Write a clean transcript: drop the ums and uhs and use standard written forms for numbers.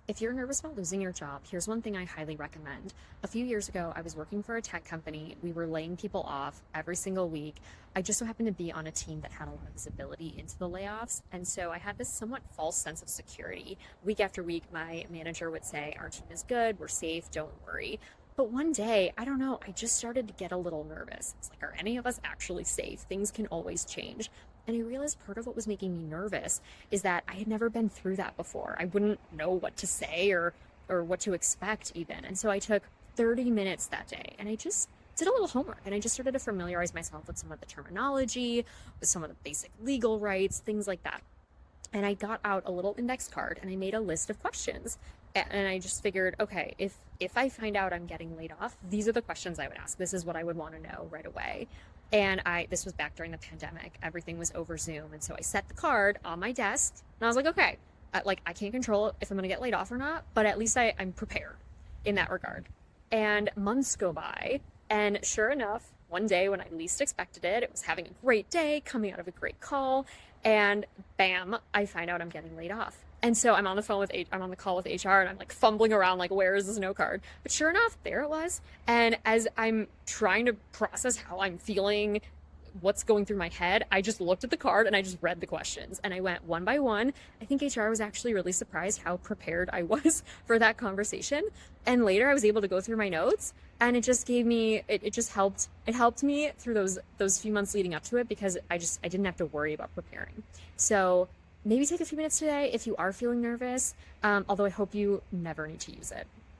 If you're nervous about losing your job, here's one thing I highly recommend. A few years ago, I was working for a tech company. We were laying people off every single week. I just so happened to be on a team that had a lot of visibility into the layoffs. And so I had this somewhat false sense of security. Week after week, my manager would say, "Our team is good, we're safe, don't worry." But one day, I don't know, I just started to get a little nervous. It's like, are any of us actually safe? Things can always change. And I realized part of what was making me nervous is that I had never been through that before. I wouldn't know what to say or what to expect even. And so I took 30 minutes that day and I just did a little homework and I just started to familiarize myself with some of the terminology, with some of the basic legal rights, things like that. And I got out a little index card and I made a list of questions. And I just figured, okay, if I find out I'm getting laid off, these are the questions I would ask. This is what I would want to know right away. And this was back during the pandemic. Everything was over Zoom. And so I set the card on my desk and I was like, okay, I can't control if I'm going to get laid off or not, but at least I'm prepared in that regard. And months go by. And sure enough, one day when I least expected it, it was having a great day, coming out of a great call, and bam, I find out I'm getting laid off. And so I'm on the call with HR and I'm like fumbling around like, where is this no card? But sure enough, there it was. And as I'm trying to process how I'm feeling, what's going through my head, I just looked at the card and I just read the questions and I went one by one. I think HR was actually really surprised how prepared I was for that conversation. And later I was able to go through my notes and it just gave me, it just helped, it helped me through those few months leading up to it because I didn't have to worry about preparing. So maybe take a few minutes today if you are feeling nervous, although I hope you never need to use it.